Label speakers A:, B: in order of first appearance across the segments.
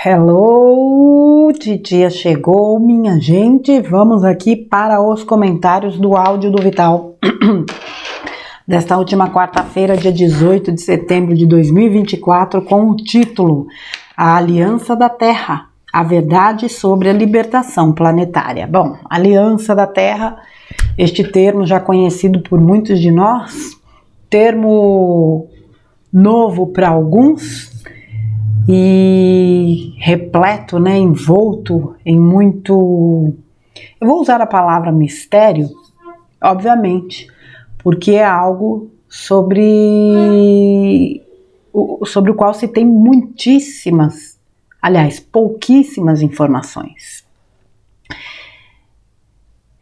A: Hello, titia chegou, minha gente. Vamos aqui para os comentários do áudio do Vital desta última quarta-feira, dia 18 de setembro de 2024, com o título A Aliança da Terra, a verdade sobre a libertação planetária. Bom, Aliança da Terra, este termo já conhecido por muitos de nós, termo novo para alguns, e repleto, envolto em muito, eu vou usar a palavra mistério, obviamente, porque é algo sobre o qual se tem muitíssimas, aliás, pouquíssimas informações.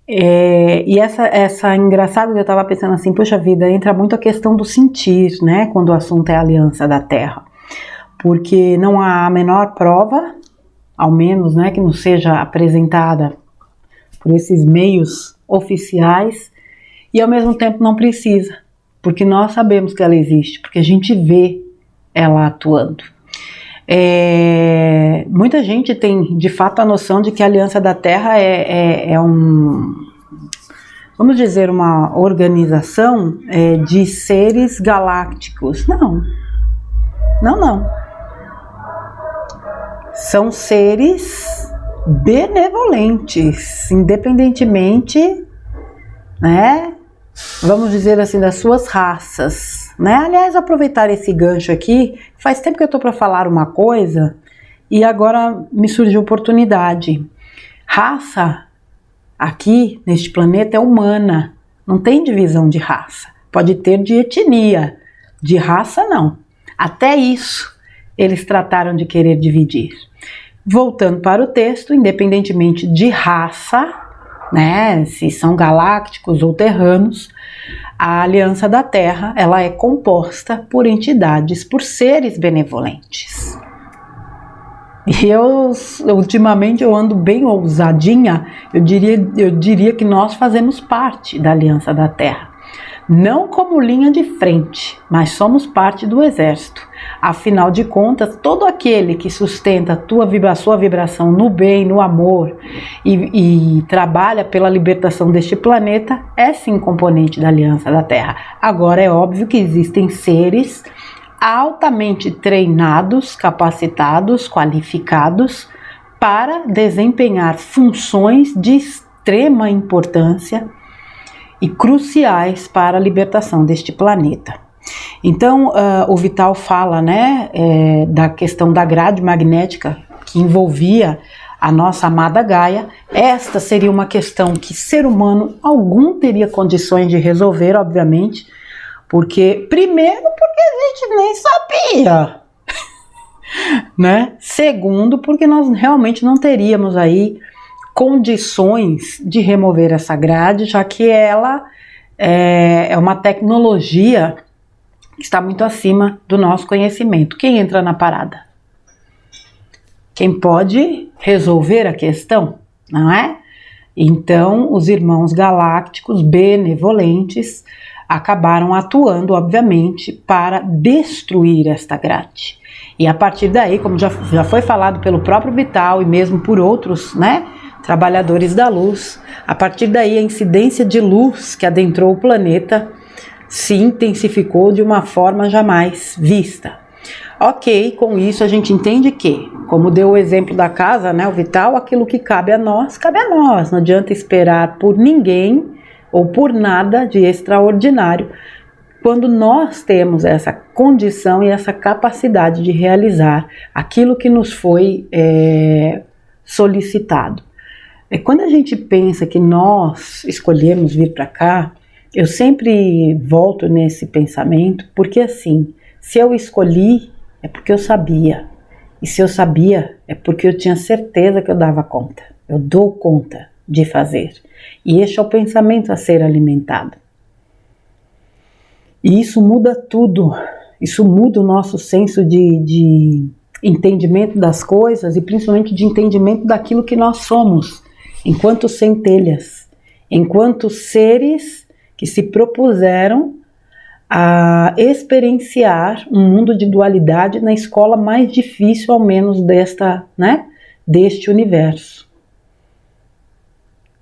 A: E essa engraçado, eu estava pensando assim, poxa vida, entra muito a questão do sentir, quando o assunto é a Aliança da Terra. Porque não há a menor prova, ao menos, que não seja apresentada por esses meios oficiais, e ao mesmo tempo não precisa, porque nós sabemos que ela existe, porque a gente vê ela atuando. Muita gente tem, de fato, a noção de que a Aliança da Terra vamos dizer, uma organização de seres galácticos. Não. São seres benevolentes, independentemente, vamos dizer assim, das suas raças, Aliás, aproveitar esse gancho aqui, faz tempo que eu estou para falar uma coisa e agora me surgiu a oportunidade. Raça aqui neste planeta é humana, não tem divisão de raça, pode ter de etnia, de raça não. Até isso eles trataram de querer dividir. Voltando para o texto, independentemente de raça, se são galácticos ou terranos, a Aliança da Terra, ela é composta por entidades, por seres benevolentes. E ultimamente eu ando bem ousadinha, eu diria que nós fazemos parte da Aliança da Terra. Não como linha de frente, mas somos parte do exército. Afinal de contas, todo aquele que sustenta a sua vibração no bem, no amor e trabalha pela libertação deste planeta é sim componente da Aliança da Terra. Agora é óbvio que existem seres altamente treinados, capacitados, qualificados para desempenhar funções de extrema importância e cruciais para a libertação deste planeta. Então, o Vital fala, da questão da grade magnética que envolvia a nossa amada Gaia. Esta seria uma questão que ser humano algum teria condições de resolver, obviamente, primeiro, porque a gente nem sabia, Segundo, porque nós realmente não teríamos aí condições de remover essa grade, já que ela é uma tecnologia que está muito acima do nosso conhecimento. Quem entra na parada? Quem pode resolver a questão, não é? Então, os irmãos galácticos benevolentes acabaram atuando, obviamente, para destruir esta grade. E a partir daí, como já foi falado pelo próprio Vital e mesmo por outros, trabalhadores da luz, a partir daí a incidência de luz que adentrou o planeta se intensificou de uma forma jamais vista. Ok, com isso a gente entende que, como deu o exemplo da casa, o Vital, aquilo que cabe a nós, não adianta esperar por ninguém ou por nada de extraordinário, quando nós temos essa condição e essa capacidade de realizar aquilo que nos foi solicitado. Quando a gente pensa que nós escolhemos vir para cá, eu sempre volto nesse pensamento, porque assim, se eu escolhi, é porque eu sabia. E se eu sabia, é porque eu tinha certeza que eu dava conta. Eu dou conta de fazer. E este é o pensamento a ser alimentado. E isso muda tudo. Isso muda o nosso senso de entendimento das coisas e principalmente de entendimento daquilo que nós somos, enquanto centelhas, enquanto seres que se propuseram a experienciar um mundo de dualidade na escola mais difícil, ao menos deste universo.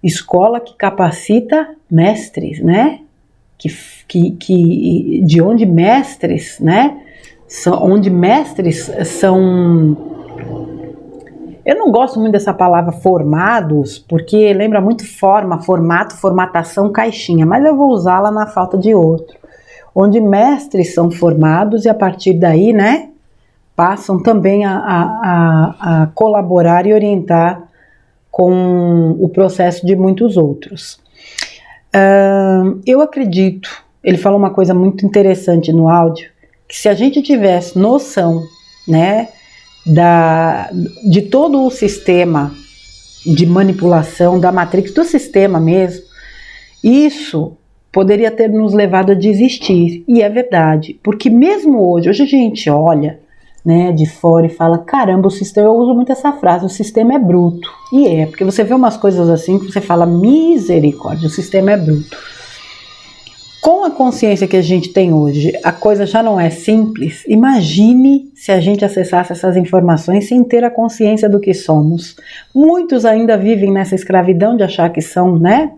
A: Escola que capacita mestres, né? De onde mestres, né? Onde mestres são... Eu não gosto muito dessa palavra formados, porque lembra muito formato, formatação, caixinha, mas eu vou usá-la na falta de outro. Onde mestres são formados e a partir daí, né, passam também a colaborar e orientar com o processo de muitos outros. Eu acredito, ele falou uma coisa muito interessante no áudio, que se a gente tivesse noção, né, de todo o sistema de manipulação da Matrix, do sistema mesmo, isso poderia ter nos levado a desistir, e é verdade, porque mesmo hoje a gente olha, né, de fora e fala, caramba, o sistema, eu uso muito essa frase, o sistema é bruto, e porque você vê umas coisas assim que você fala, misericórdia, o sistema é bruto. Com a consciência que a gente tem hoje, a coisa já não é simples. Imagine se a gente acessasse essas informações sem ter a consciência do que somos. Muitos ainda vivem nessa escravidão de achar que são, né,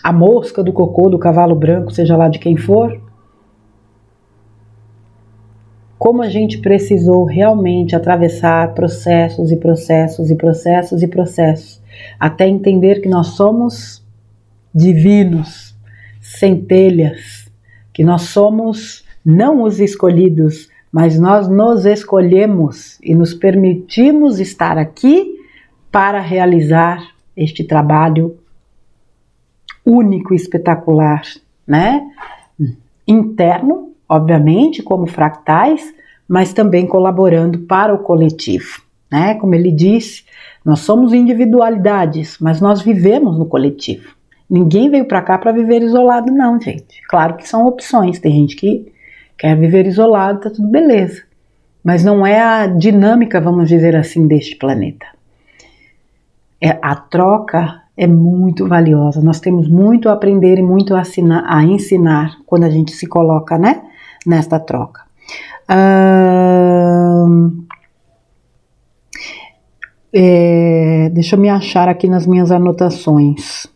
A: a mosca do cocô do cavalo branco, seja lá de quem for. Como a gente precisou realmente atravessar processos e processos e processos e processos, até entender que nós somos divinos, centelhas, que nós somos não os escolhidos, mas nós nos escolhemos e nos permitimos estar aqui para realizar este trabalho único e espetacular, né? Interno, obviamente, como fractais, mas também colaborando para o coletivo, né? Como ele disse, nós somos individualidades, mas nós vivemos no coletivo. Ninguém veio para cá para viver isolado, não, gente. Claro que são opções, tem gente que quer viver isolado, tá tudo beleza. Mas não é a dinâmica, vamos dizer assim, deste planeta. A troca é muito valiosa, nós temos muito a aprender e muito a ensinar quando a gente se coloca, né, nesta troca. Deixa eu me achar aqui nas minhas anotações.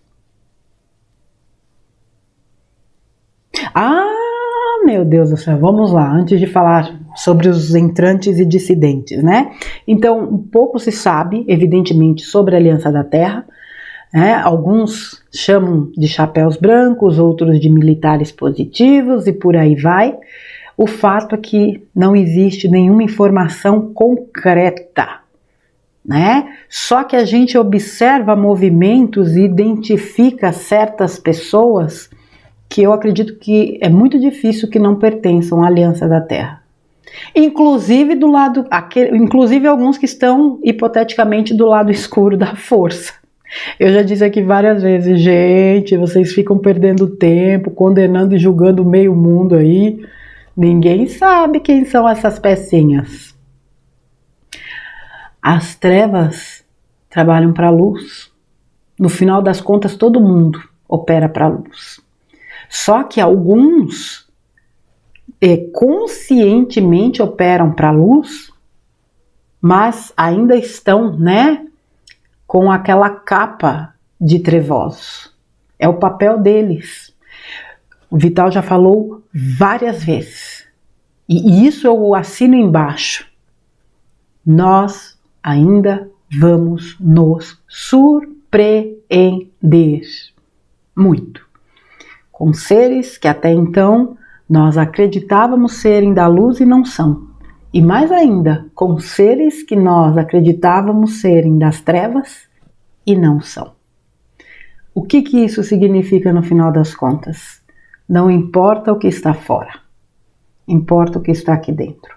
A: Meu Deus do céu, vamos lá, antes de falar sobre os entrantes e dissidentes, né? Então, um pouco se sabe, evidentemente, sobre a Aliança da Terra, né? Alguns chamam de chapéus brancos, outros de militares positivos e por aí vai. O fato é que não existe nenhuma informação concreta, né? Só que a gente observa movimentos e identifica certas pessoas que eu acredito que é muito difícil que não pertençam à Aliança da Terra. Inclusive inclusive alguns que estão hipoteticamente do lado escuro da força. Eu já disse aqui várias vezes, gente, vocês ficam perdendo tempo, condenando e julgando meio mundo aí. Ninguém sabe quem são essas pecinhas. As trevas trabalham para a luz. No final das contas, todo mundo opera para a luz. Só que alguns conscientemente operam para a luz, mas ainda estão, né, com aquela capa de trevosos. É o papel deles. O Vital já falou várias vezes. E isso eu assino embaixo. Nós ainda vamos nos surpreender muito. Com seres que até então nós acreditávamos serem da luz e não são. E mais ainda, com seres que nós acreditávamos serem das trevas e não são. O que isso significa no final das contas? Não importa o que está fora, importa o que está aqui dentro.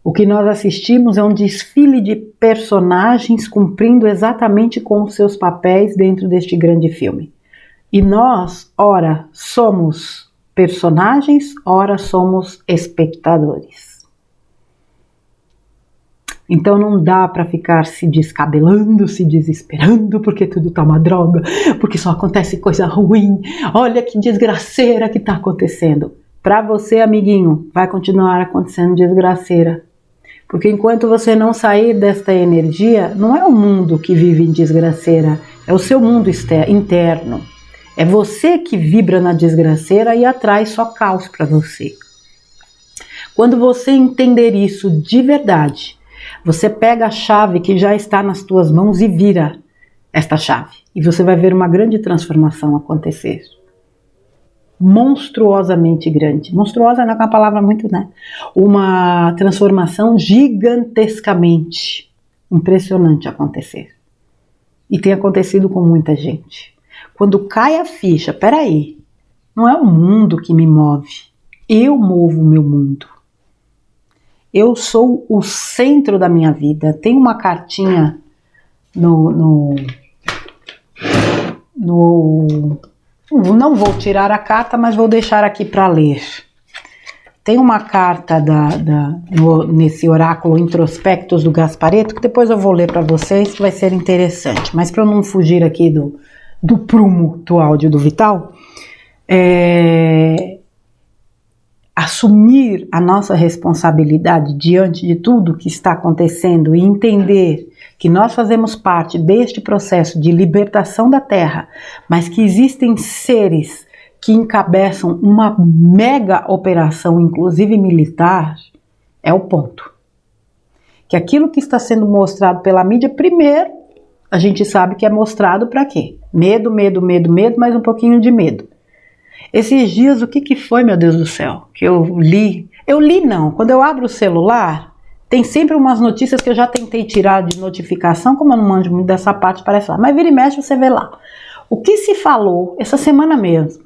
A: O que nós assistimos é um desfile de personagens cumprindo exatamente com os seus papéis dentro deste grande filme. E nós, ora, somos personagens, ora somos espectadores. Então não dá para ficar se descabelando, se desesperando, porque tudo tá uma droga, porque só acontece coisa ruim, olha que desgraceira que tá acontecendo. Para você, amiguinho, vai continuar acontecendo desgraceira. Porque enquanto você não sair desta energia, não é o mundo que vive em desgraceira, é o seu mundo interno. É você que vibra na desgraceira e atrai só caos para você. Quando você entender isso de verdade, você pega a chave que já está nas tuas mãos e vira esta chave. E você vai ver uma grande transformação acontecer. Monstruosamente grande. Monstruosa não é uma palavra muito, né? Uma transformação gigantescamente impressionante acontecer. E tem acontecido com muita gente. Quando cai a ficha, peraí, não é o mundo que me move, eu movo o meu mundo. Eu sou o centro da minha vida. Tem uma cartinha não vou tirar a carta, mas vou deixar aqui para ler. Tem uma carta nesse oráculo Introspectos do Gasparetto, que depois eu vou ler para vocês, que vai ser interessante. Mas para eu não fugir aqui do prumo do áudio do Vital, assumir a nossa responsabilidade diante de tudo que está acontecendo e entender que nós fazemos parte deste processo de libertação da Terra, mas que existem seres que encabeçam uma mega operação, inclusive militar, é o ponto. Que aquilo que está sendo mostrado pela mídia, primeiro, a gente sabe que é mostrado para quê? Medo, medo, medo, medo, mais um pouquinho de medo. Esses dias, o que foi, meu Deus do céu, que eu li? Eu li não, quando eu abro o celular, tem sempre umas notícias que eu já tentei tirar de notificação, como eu não manjo muito dessa parte, parece lá. Mas vira e mexe, você vê lá. O que se falou essa semana mesmo?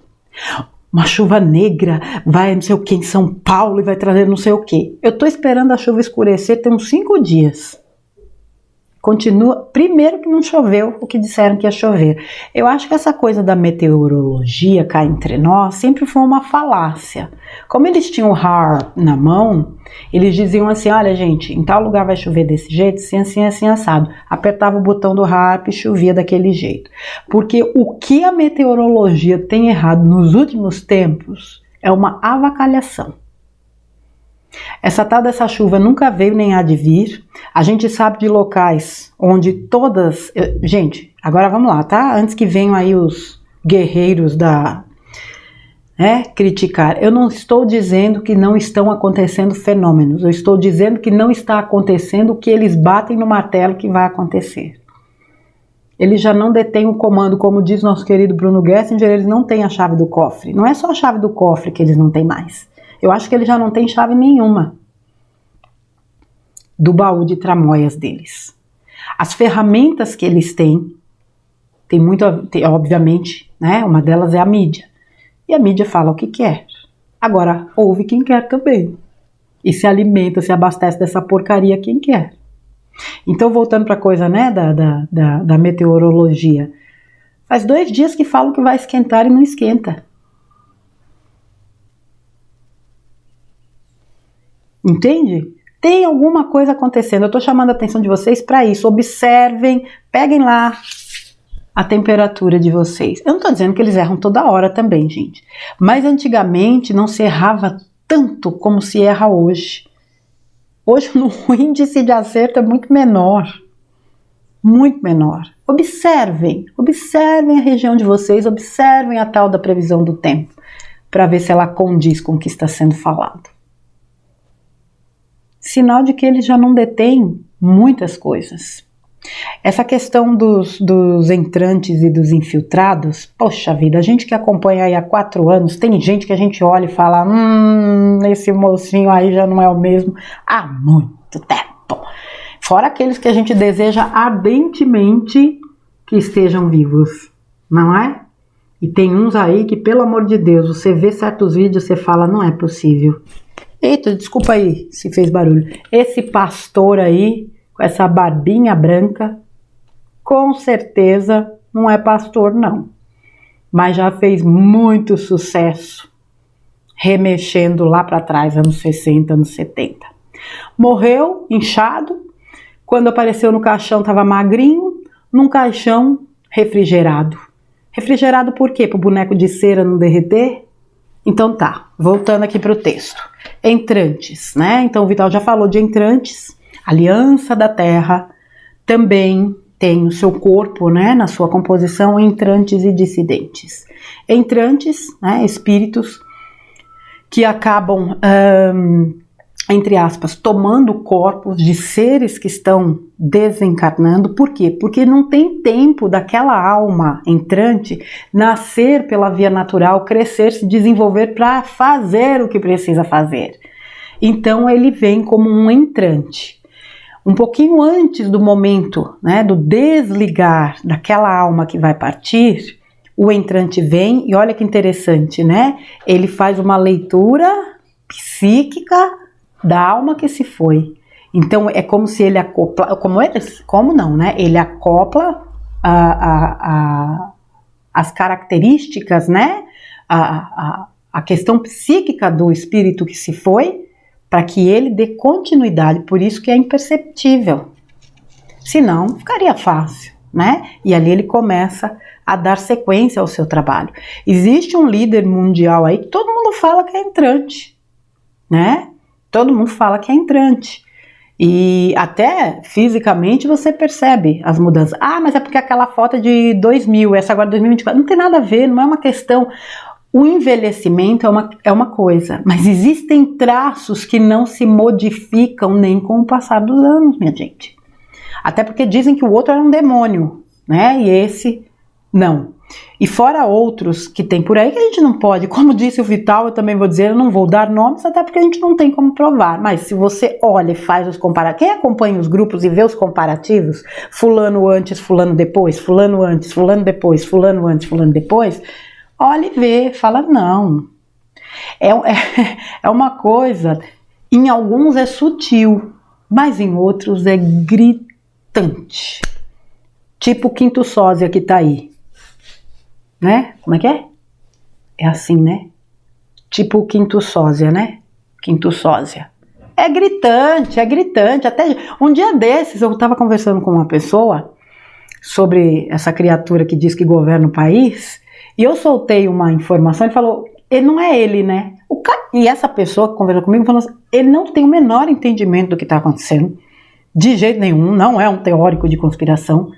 A: Uma chuva negra vai não sei o que em São Paulo e vai trazer não sei o que. Eu tô esperando a chuva escurecer, tem uns 5 dias. Continua, primeiro que não choveu o que disseram que ia chover. Eu acho que essa coisa da meteorologia cá entre nós sempre foi uma falácia. Como eles tinham o HAARP na mão, eles diziam assim, olha gente, em tal lugar vai chover desse jeito, assim, assim, assim, assado. Apertava o botão do HAARP e chovia daquele jeito. Porque o que a meteorologia tem errado nos últimos tempos é uma avacalhação. Essa tal dessa chuva nunca veio nem há de vir. A gente sabe de locais onde todas... Gente, agora vamos lá, tá? Antes que venham aí os guerreiros criticar. Eu não estou dizendo que não estão acontecendo fenômenos. Eu estou dizendo que não está acontecendo o que eles batem no martelo que vai acontecer. Eles já não detêm o comando, como diz nosso querido Bruno Gessinger, eles não têm a chave do cofre. Não é só a chave do cofre que eles não têm mais. Eu acho que eles já não têm chave nenhuma do baú de tramóias deles. As ferramentas que eles têm, obviamente, né? Uma delas é a mídia. E a mídia fala o que quer. Agora, ouve quem quer também. E se alimenta, se abastece dessa porcaria quem quer. Então, voltando para a coisa, né, da meteorologia. Faz 2 dias que falam que vai esquentar e não esquenta. Entende? Tem alguma coisa acontecendo. Eu estou chamando a atenção de vocês para isso. Observem, peguem lá a temperatura de vocês. Eu não estou dizendo que eles erram toda hora também, gente. Mas antigamente não se errava tanto como se erra hoje. Hoje o índice de acerto é muito menor. Muito menor. Observem a região de vocês, observem a tal da previsão do tempo, para ver se ela condiz com o que está sendo falado. Sinal de que eles já não detêm muitas coisas. Essa questão dos entrantes e dos infiltrados, poxa vida, a gente que acompanha aí há 4 anos, tem gente que a gente olha e fala, esse mocinho aí já não é o mesmo há muito tempo. Fora aqueles que a gente deseja ardentemente que estejam vivos, não é? E tem uns aí que, pelo amor de Deus, você vê certos vídeos e você fala, não é possível. Eita, desculpa aí se fez barulho. Esse pastor aí, com essa barbinha branca, com certeza não é pastor não. Mas já fez muito sucesso, remexendo lá para trás, anos 60, anos 70. Morreu, inchado, Quando apareceu no caixão estava magrinho, num caixão refrigerado. Refrigerado por quê? Para o boneco de cera não derreter? Então tá, voltando aqui para o texto. Entrantes, né? Então o Vital já falou de entrantes. Aliança da Terra também tem o seu corpo, né, na sua composição, entrantes e dissidentes. Entrantes, né, espíritos que acabam, entre aspas, tomando corpos de seres que estão desencarnando. Por quê? Porque não tem tempo daquela alma entrante nascer pela via natural, crescer, se desenvolver para fazer o que precisa fazer. Então ele vem como um entrante. Um pouquinho antes do momento, né, do desligar daquela alma que vai partir, o entrante vem e olha que interessante, né? Ele faz uma leitura psíquica da alma que se foi. Então é como se ele acopla, como não, né? Ele acopla as características, né? A questão psíquica do espírito que se foi, para que ele dê continuidade, por isso que é imperceptível. Senão, ficaria fácil, né? E ali ele começa a dar sequência ao seu trabalho. Existe um líder mundial aí que todo mundo fala que é entrante, né? Todo mundo fala que é entrante. E até fisicamente você percebe as mudanças. Ah, mas é porque aquela foto é de 2000, essa agora é 2024. Não tem nada a ver, não é uma questão... O envelhecimento é uma coisa, mas existem traços que não se modificam nem com o passar dos anos, minha gente. Até porque dizem que o outro era um demônio, né? E esse não. E fora outros que tem por aí que a gente não pode, como disse o Vital, eu também vou dizer, eu não vou dar nomes, até porque a gente não tem como provar. Mas se você olha e faz os comparativos, quem acompanha os grupos e vê os comparativos, fulano antes, fulano depois, fulano antes, fulano depois, fulano antes, fulano depois... Olha e vê, fala não. É uma coisa, em alguns é sutil, mas em outros é gritante. Tipo o quinto sósia que tá aí. Né? Como é que é? É assim, né? Tipo o quinto sósia, né? Quinto sósia. É gritante, é gritante. Até um dia desses eu tava conversando com uma pessoa sobre essa criatura que diz que governa o país. E eu soltei uma informação, ele falou, ele não é ele, né? E essa pessoa que conversou comigo falou assim, ele não tem o menor entendimento do que está acontecendo, de jeito nenhum, não é um teórico de conspiração.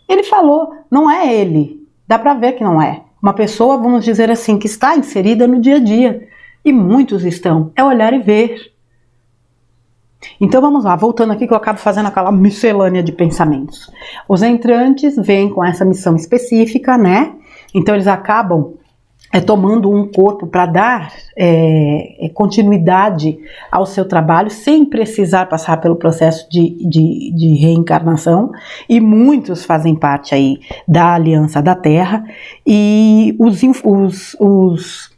A: Ele falou, não é ele, dá para ver que não é. Uma pessoa, vamos dizer assim, que está inserida no dia a dia, e muitos estão, é olhar e ver. Então vamos lá, voltando aqui que eu acabo fazendo aquela miscelânea de pensamentos. Os entrantes vêm com essa missão específica, né? Então eles acabam tomando um corpo para dar continuidade ao seu trabalho, sem precisar passar pelo processo de reencarnação, e muitos fazem parte aí da Aliança da Terra, e os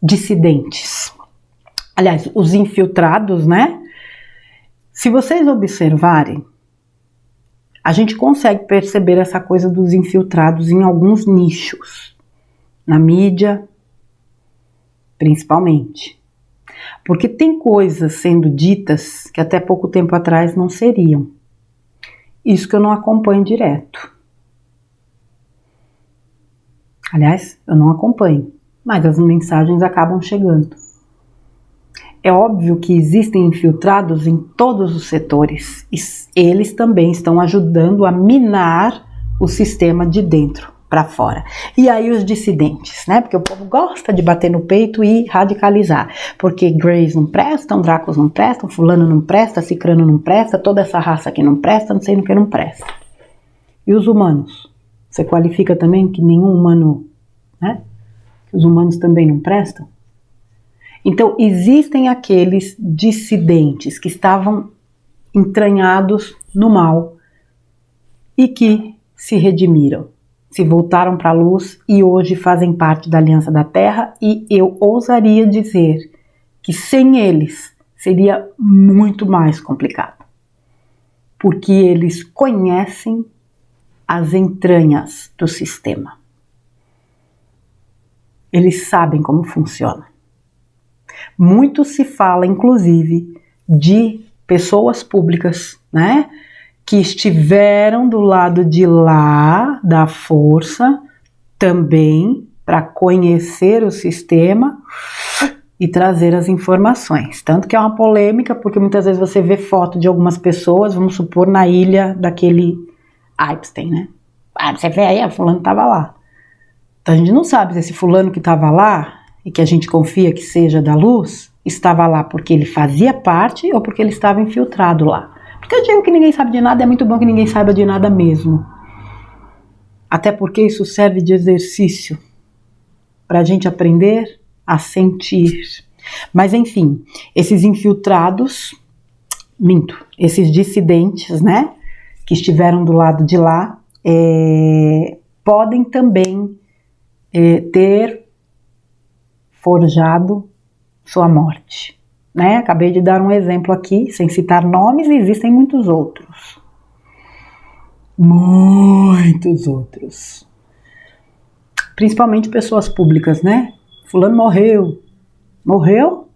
A: dissidentes, aliás, os infiltrados, né? Se vocês observarem, a gente consegue perceber essa coisa dos infiltrados em alguns nichos, na mídia, principalmente. Porque tem coisas sendo ditas que até pouco tempo atrás não seriam. Isso que eu não acompanho direto. Aliás, eu não acompanho, mas as mensagens acabam chegando. É óbvio que existem infiltrados em todos os setores e eles também estão ajudando a minar o sistema de dentro para fora. E aí os dissidentes, né? Porque o povo gosta de bater no peito e radicalizar. Porque Greys não prestam, Dracos não prestam, fulano não presta, cicrano não presta, toda essa raça aqui não presta, não sei no que não presta. E os humanos? Você qualifica também que nenhum humano, né? Que os humanos também não prestam? Então, existem aqueles dissidentes que estavam entranhados no mal e que se redimiram, se voltaram para a luz e hoje fazem parte da Aliança da Terra, e eu ousaria dizer que sem eles seria muito mais complicado, porque eles conhecem as entranhas do sistema. Eles sabem como funciona. Muito se fala, inclusive, de pessoas públicas, né, que estiveram do lado de lá da força também para conhecer o sistema e trazer as informações. Tanto que é uma polêmica, porque muitas vezes você vê foto de algumas pessoas, vamos supor, na ilha daquele Epstein, né? Ah, você vê aí, a fulano estava lá. Então a gente não sabe se esse fulano que estava lá, e que a gente confia que seja da luz, estava lá porque ele fazia parte ou porque ele estava infiltrado lá. Porque eu digo que ninguém sabe de nada, é muito bom que ninguém saiba de nada mesmo. Até porque isso serve de exercício para a gente aprender a sentir. Mas enfim, esses infiltrados, esses dissidentes, né, que estiveram do lado de lá, podem também ter forjado sua morte, né? Acabei de dar um exemplo aqui, sem citar nomes, e existem muitos outros. Muitos outros. Principalmente pessoas públicas, né? Fulano morreu. Morreu?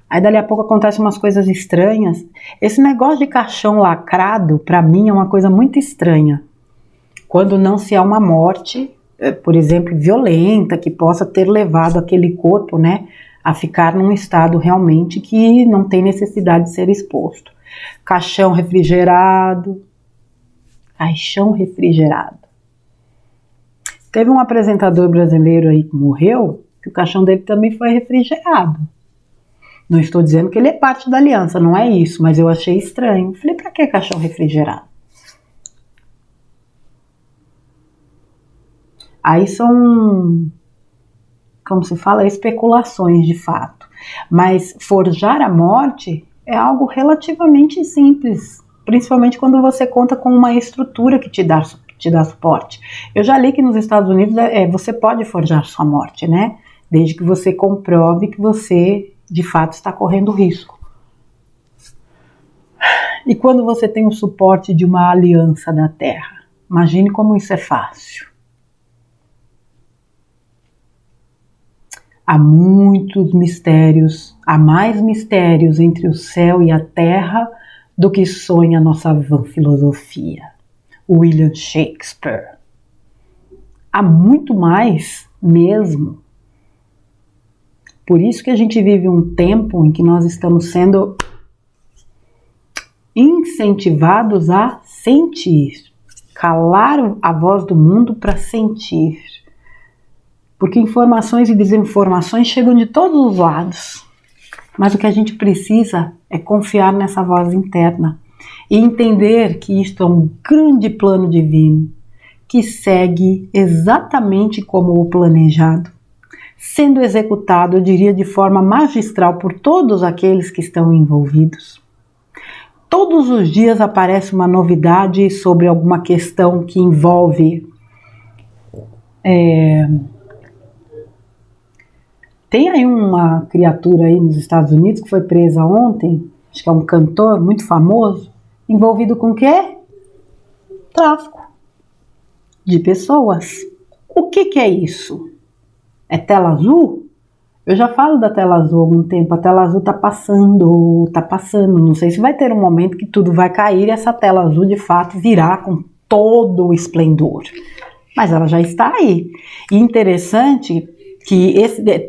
A: Aí dali a pouco acontecem umas coisas estranhas. Esse negócio de caixão lacrado, para mim, é uma coisa muito estranha. Quando não se há uma morte, por exemplo, violenta, que possa ter levado aquele corpo, né, a ficar num estado realmente que não tem necessidade de ser exposto. Caixão refrigerado. Teve um apresentador brasileiro aí que morreu, que o caixão dele também foi refrigerado. Não estou dizendo que ele é parte da aliança, não é isso, mas eu achei estranho. Falei, pra que caixão refrigerado? Aí são, como se fala, especulações de fato. Mas forjar a morte é algo relativamente simples, principalmente quando você conta com uma estrutura que te dá suporte. Eu já li que nos Estados Unidos você pode forjar sua morte, né? Desde que você comprove que você, de fato, está correndo risco. E quando você tem o suporte de uma aliança da Terra? Imagine como isso é fácil. Há muitos mistérios, há mais mistérios entre o céu e a terra do que sonha a nossa vã filosofia. William Shakespeare. Há muito mais mesmo. Por isso que a gente vive um tempo em que nós estamos sendo incentivados a sentir. Calar a voz do mundo para sentir. Porque informações e desinformações chegam de todos os lados. Mas o que a gente precisa é confiar nessa voz interna e entender que isto é um grande plano divino que segue exatamente como o planejado, sendo executado, eu diria, de forma magistral por todos aqueles que estão envolvidos. Todos os dias aparece uma novidade sobre alguma questão que envolve tem aí uma criatura aí nos Estados Unidos que foi presa ontem, acho que é um cantor muito famoso, envolvido com o quê? Tráfico de pessoas. O que é isso? É tela azul? Eu já falo da tela azul há algum tempo, a tela azul tá passando, não sei se vai ter um momento que tudo vai cair e essa tela azul de fato virá com todo o esplendor. Mas ela já está aí. E interessante que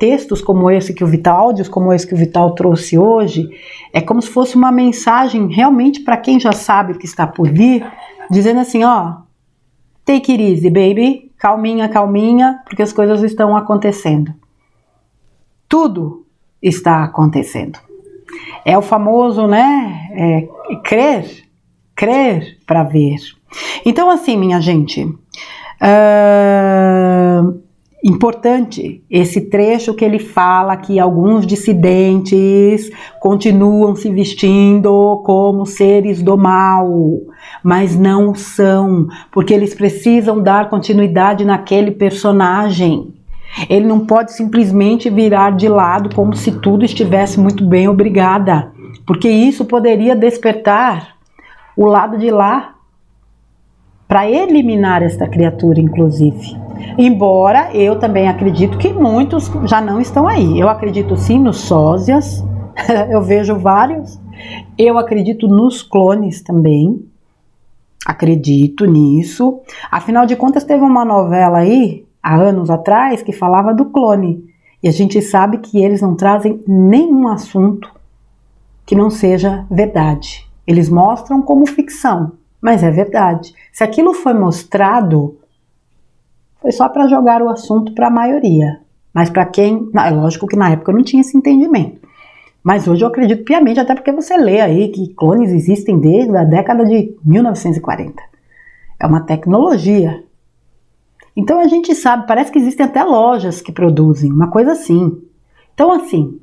A: textos como esse que o Vital, áudios como esse que o Vital trouxe hoje, é como se fosse uma mensagem realmente para quem já sabe o que está por vir, dizendo assim, ó, take it easy, baby, calminha, calminha, porque as coisas estão acontecendo. Tudo está acontecendo. É o famoso, né, crer para ver. Então assim, minha gente, importante esse trecho que ele fala que alguns dissidentes continuam se vestindo como seres do mal, mas não são, porque eles precisam dar continuidade naquele personagem. Ele não pode simplesmente virar de lado como se tudo estivesse muito bem, obrigada, porque isso poderia despertar o lado de lá para eliminar esta criatura, inclusive. Embora eu também acredito que muitos já não estão aí. Eu acredito sim nos sósias, eu vejo vários. Eu acredito nos clones também. Acredito nisso. Afinal de contas, teve uma novela aí, há anos atrás, que falava do clone. E a gente sabe que eles não trazem nenhum assunto que não seja verdade. Eles mostram como ficção, mas é verdade. Se aquilo foi mostrado, foi só para jogar o assunto para a maioria. Mas para quem... É lógico que na época eu não tinha esse entendimento. Mas hoje eu acredito piamente, até porque você lê aí que clones existem desde a década de 1940. É uma tecnologia. Então a gente sabe, parece que existem até lojas que produzem, uma coisa assim. Então assim,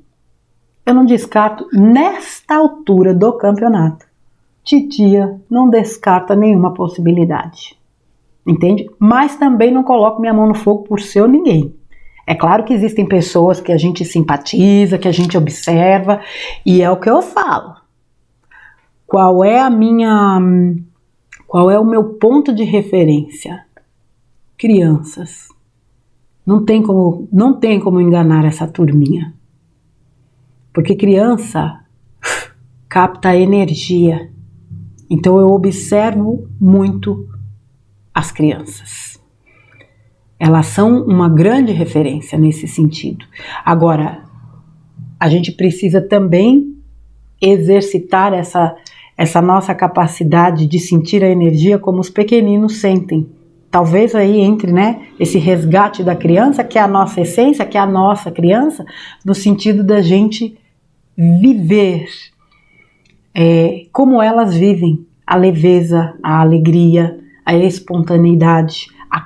A: eu não descarto nesta altura do campeonato. Titia não descarta nenhuma possibilidade. Entende? Mas também não coloco minha mão no fogo por ser ou ninguém. É claro que existem pessoas que a gente simpatiza, que a gente observa, e é o que eu falo. Qual é o meu ponto de referência? Crianças. Não tem como enganar essa turminha. Porque criança capta energia. Então eu observo muito as crianças. Elas são uma grande referência nesse sentido. Agora, a gente precisa também exercitar essa nossa capacidade de sentir a energia como os pequeninos sentem. Talvez aí entre, esse resgate da criança, que é a nossa essência, que é a nossa criança, no sentido da gente viver como elas vivem, a leveza, a alegria, a espontaneidade, a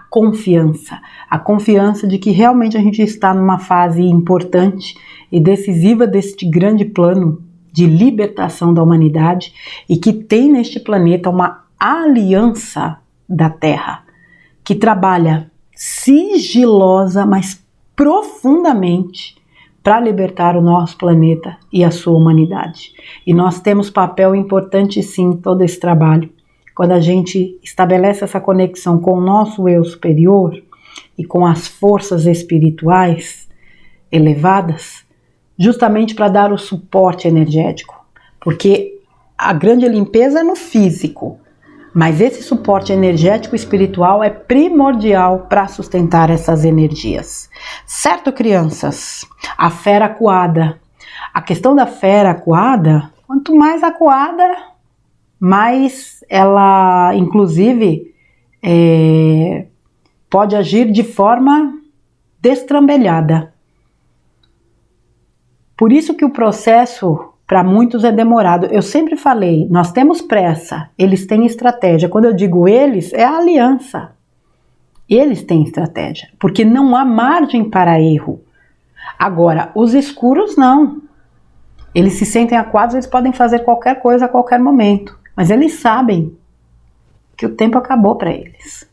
A: confiança de que realmente a gente está numa fase importante e decisiva deste grande plano de libertação da humanidade e que tem neste planeta uma aliança da Terra que trabalha sigilosa, mas profundamente para libertar o nosso planeta e a sua humanidade. E nós temos papel importante sim em todo esse trabalho. Quando a gente estabelece essa conexão com o nosso eu superior e com as forças espirituais elevadas, justamente para dar o suporte energético, porque a grande limpeza é no físico, mas esse suporte energético e espiritual é primordial para sustentar essas energias. Certo, crianças? A fera acuada. A questão da fera acuada, quanto mais acuada, mais ela, inclusive, pode agir de forma destrambelhada. Por isso que o processo, para muitos, é demorado. Eu sempre falei, nós temos pressa, eles têm estratégia. Quando eu digo eles, é a aliança. Eles têm estratégia, porque não há margem para erro. Agora, os escuros não. Eles se sentem acuados, eles podem fazer qualquer coisa a qualquer momento. Mas eles sabem que o tempo acabou para eles.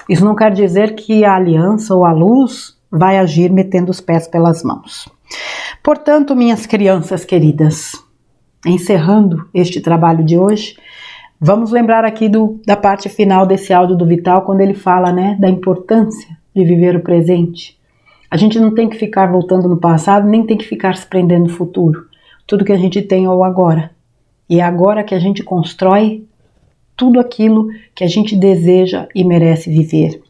A: Isso não quer dizer que a aliança ou a luz vai agir metendo os pés pelas mãos. Portanto, minhas crianças queridas, encerrando este trabalho de hoje, vamos lembrar aqui da parte final desse áudio do Vital, quando ele fala, da importância de viver o presente. A gente não tem que ficar voltando no passado, nem tem que ficar se prendendo no futuro. Tudo que a gente tem é o agora. E é agora que a gente constrói tudo aquilo que a gente deseja e merece viver.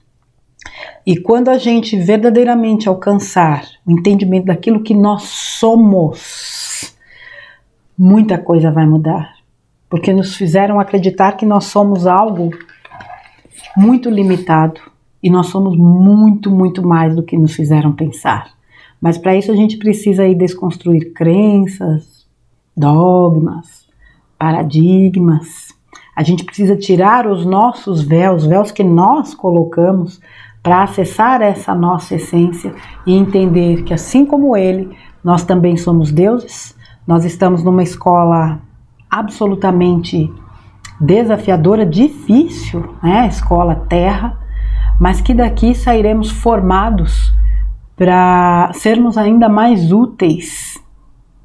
A: E quando a gente verdadeiramente alcançar o entendimento daquilo que nós somos, muita coisa vai mudar. Porque nos fizeram acreditar que nós somos algo muito limitado. E nós somos muito, muito mais do que nos fizeram pensar. Mas para isso a gente precisa aí desconstruir crenças, dogmas, paradigmas. A gente precisa tirar os nossos véus que nós colocamos para acessar essa nossa essência e entender que, assim como ele, nós também somos deuses. Nós estamos numa escola absolutamente desafiadora, difícil, escola Terra, mas que daqui sairemos formados para sermos ainda mais úteis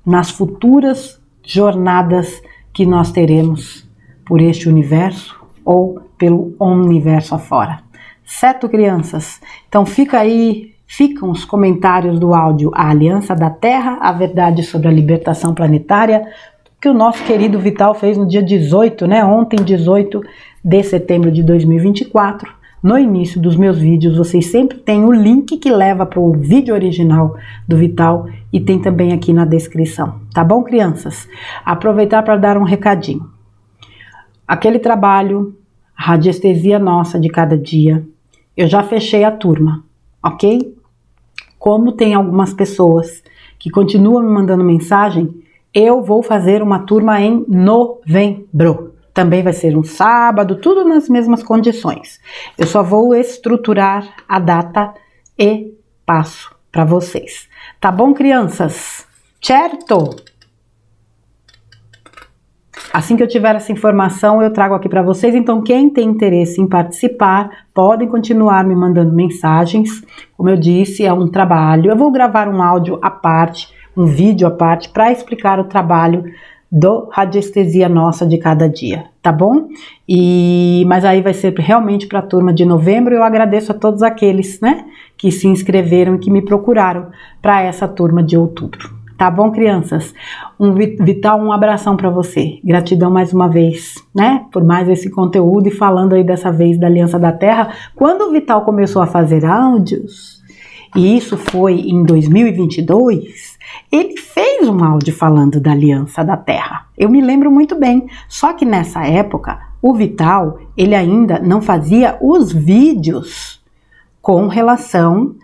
A: nas futuras jornadas que nós teremos por este universo ou pelo universo afora. Certo, crianças? Então ficam os comentários do áudio A Aliança da Terra, a verdade sobre a libertação planetária, que o nosso querido Vital fez no dia 18, né? Ontem, 18 de setembro de 2024. No início dos meus vídeos, vocês sempre têm o link que leva para o vídeo original do Vital e tem também aqui na descrição. Tá bom, crianças? Aproveitar para dar um recadinho. Aquele trabalho, radiestesia nossa de cada dia, eu já fechei a turma, ok? Como tem algumas pessoas que continuam me mandando mensagem, eu vou fazer uma turma em novembro. Também vai ser um sábado, tudo nas mesmas condições. Eu só vou estruturar a data e passo para vocês. Tá bom, crianças? Certo? Assim que eu tiver essa informação, eu trago aqui para vocês. Então, quem tem interesse em participar, podem continuar me mandando mensagens. Como eu disse, é um trabalho. Eu vou gravar um áudio à parte, um vídeo à parte, para explicar o trabalho do radiestesia nossa de cada dia, tá bom? Mas aí vai ser realmente para a turma de novembro. Eu agradeço a todos aqueles, né, que se inscreveram e que me procuraram para essa turma de outubro. Tá bom, crianças? Vital, um abração para você. Gratidão mais uma vez, né, por mais esse conteúdo. E falando aí dessa vez da Aliança da Terra, quando o Vital começou a fazer áudios, e isso foi em 2022, ele fez um áudio falando da Aliança da Terra. Eu me lembro muito bem. Só que nessa época, o Vital, ele ainda não fazia os vídeos com relação...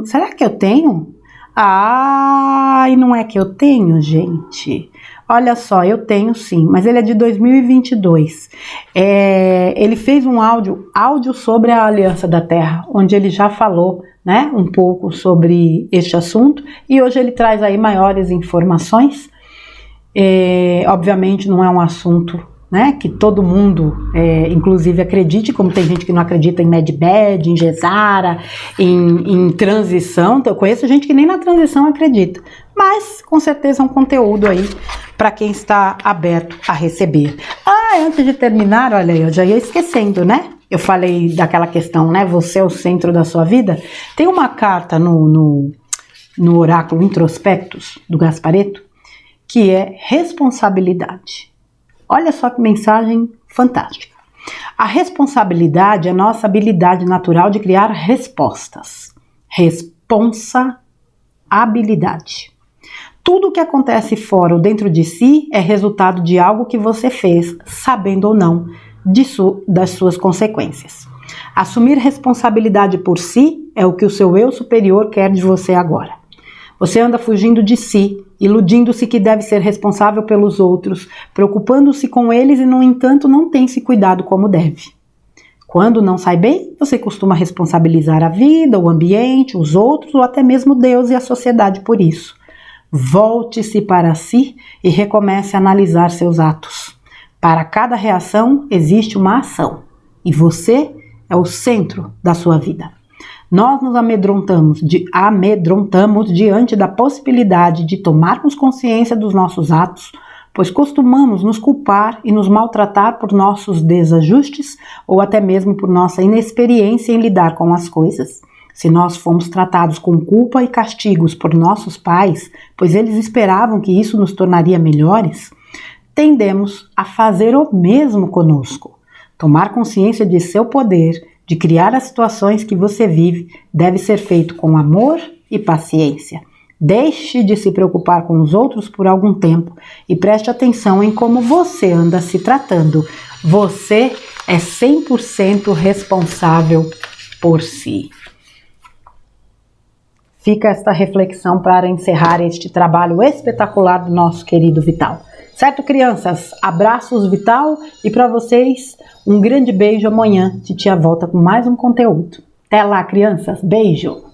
A: será que eu tenho? E não é que eu tenho, gente. Olha só, eu tenho sim, mas ele é de 2022. Ele fez um áudio sobre a Aliança da Terra, onde ele já falou, né, um pouco sobre este assunto, e hoje ele traz aí maiores informações. Obviamente não é um assunto, né, que todo mundo, inclusive, acredite, como tem gente que não acredita em Medbed, em Gesara, em transição. Então, eu conheço gente que nem na transição acredita, mas com certeza é um conteúdo aí para quem está aberto a receber. Antes de terminar, olha aí, eu já ia esquecendo, né? Eu falei daquela questão, né? Você é o centro da sua vida. Tem uma carta no oráculo Introspectus, do Gasparetto, que é responsabilidade. Olha só que mensagem fantástica. A responsabilidade é a nossa habilidade natural de criar respostas. Responsabilidade. Tudo o que acontece fora ou dentro de si é resultado de algo que você fez, sabendo ou não, das suas consequências. Assumir responsabilidade por si é o que o seu eu superior quer de você agora. Você anda fugindo de si, iludindo-se que deve ser responsável pelos outros, preocupando-se com eles e, no entanto, não tem se cuidado como deve. Quando não sai bem, você costuma responsabilizar a vida, o ambiente, os outros ou até mesmo Deus e a sociedade por isso. Volte-se para si e recomece a analisar seus atos. Para cada reação existe uma ação e você é o centro da sua vida. Nós nos amedrontamos diante da possibilidade de tomarmos consciência dos nossos atos, pois costumamos nos culpar e nos maltratar por nossos desajustes ou até mesmo por nossa inexperiência em lidar com as coisas. Se nós fomos tratados com culpa e castigos por nossos pais, pois eles esperavam que isso nos tornaria melhores, tendemos a fazer o mesmo conosco. Tomar consciência de seu poder, de criar as situações que você vive, deve ser feito com amor e paciência. Deixe de se preocupar com os outros por algum tempo e preste atenção em como você anda se tratando. Você é 100% responsável por si. Fica esta reflexão para encerrar este trabalho espetacular do nosso querido Vital. Certo, crianças? Abraços, Vital, e para vocês um grande beijo. Amanhã Titia volta com mais um conteúdo. Até lá, crianças. Beijo!